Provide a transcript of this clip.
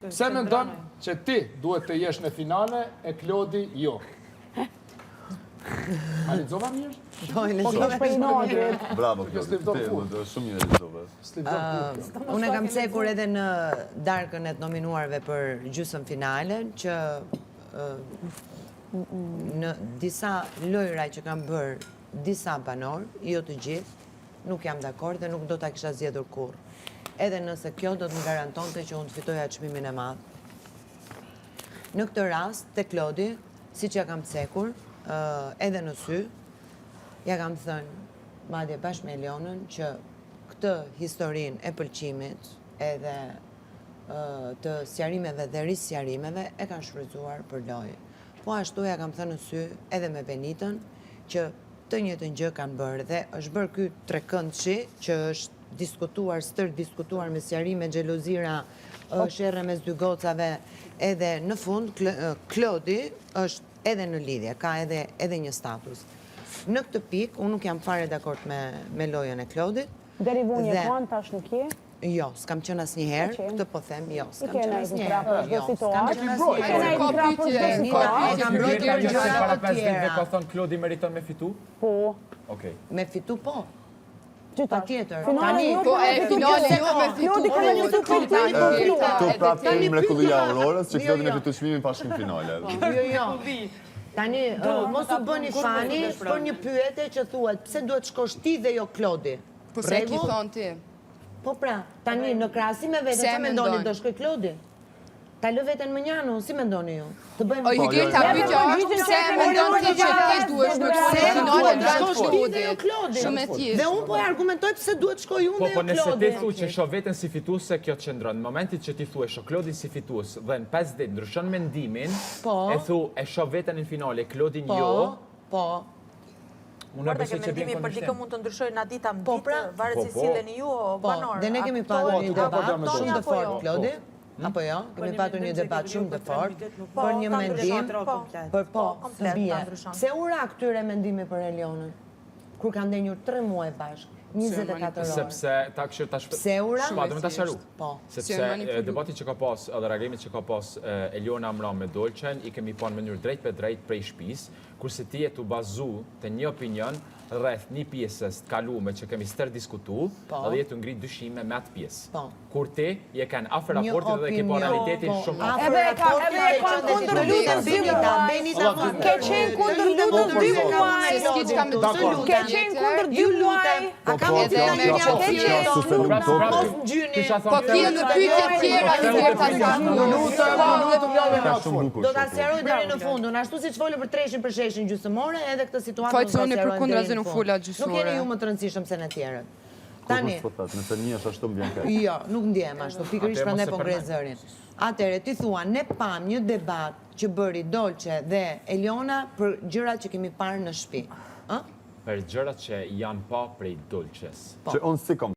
Pse mendon që ti duhet të jesh në finale e Klodi jo? A lexova mirë? Po, lexova. Bravo, Klodi. Shumë mirë lexova. Unë kam cekur edhe në darkën e të nominuarve për gjysmë finale, që në disa lojra që kam bërë disa banor, jo të gjithë, nuk jam dakord dhe nuk do ta kisha zgjedhur kurrë. Edhe nëse kjo do të më garantonte që unë të fitoja çmimin e madh. Në këtë rast, te Klodi, siç ja kam cekur, edhe në sy, ja kam thënë, madje bashkë me Elionën, që këtë historinë e pëlqimit edhe të sqarimeve dhe risqarimeve e kanë shfrytzuar për lojë. Po ashtu ja kam thënë në sy edhe me Benitën, që të njëjtën gjë kanë bërë dhe është bërë ky trekëndshi që është diskutuar, stër diskutuar me sqarime, xhelozira, sherrë mes dy gocave, edhe në fund Klodi është edhe në lidhje, ka edhe një status. Në këtë pikë, unë nuk jam fare dakord me lojën e Klodit. Deri vunje kanë, tash nuk je? Jo, s'kam qenë asnjëherë, këtë po them, jo, s'kam qenë asnjëherë. Ka thënë Klodi meriton me fitu? Po. Me fitu po. Pa tjetër. Po e finale jo me fitu. Këto prapë të mrekullia Aurorës, që Klodi me fitu çmimin pa shkën finale. Jo. Tani, mos u bëni fani për një pyetje që thuhet, pse duhet shkosh ti dhe jo Klodi? Po se ki thonë ti. Po pra, tani në krahasim me veten, çfarë mendoni do shkoj Klodi? Ta lë veten më njanu, si mendoni ju? Të bëjmë. O Jugurta, pyetja është pse mendon ti që ti duhet shkosh në finale ndaj Klodit? Shumë e thjeshtë. Dhe unë po e argumentoj pse duhet shkoj unë dhe jo Klodi. Po nëse ti thu që shoh veten si fituese, kjo qëndron. Në momentin që ti thua shoh Klodin si fitues dhe në 5 ditë ndryshon mendimin, e thu e shoh veten në finale, Klodin jo. Po. Unë besoj që mendimi për dikë mund të ndryshojë nga dita në ditë, varet se silleni ju o banor. Dhe ne kemi pasur një debat shumë të fortë Klodi. Apo jo, kemi patur një debat shumë të fortë për një mendim, për bie. Pse u ra këtyre mendimi për Elionën? Kur kanë ndenjur 3 muaj bashkë, 24 orë. Sepse ta kështu tash. Pse u ra? Do të ta sqaroj. Po. Sepse debati që ka pas, edhe reagimit që ka pas Eliona Amram me Dolçen, i kemi pa në mënyrë drejt për drejt prej shtëpisë, kurse ti je tu bazu te një opinion rreth një pjesës të kaluame që kemi stër diskutu, edhe je tu ngrit dyshime me atë pjesë. Kur ti je kanë afër raportit dhe ke pa realitetin shumë afër. Edhe e kanë kundër lutën 2 muaj. Ke qenë kundër lutën 2 muaj. Ke qenë kundër 2 muaj. A ka edhe Po ti në pyetje tjera do ta sqaroj deri në fund. Unë ashtu siç folë për treshin për sheshin gjysmore, edhe këtë situatë do ta sqaroj. Nuk fula gjysmore. Nuk jeni ju më të rëndësishëm se në tjerët. Tani. Nëse një është ashtu mbien keq. Jo, nuk ndjem ashtu. Pikërisht prandaj po ngre zërin. Atëherë ti thua ne pam një debat që bëri Dolçe dhe Eliona për gjërat që kemi parë në shtëpi. Për gjërat që janë pa prej Dolçes. Që unë si kom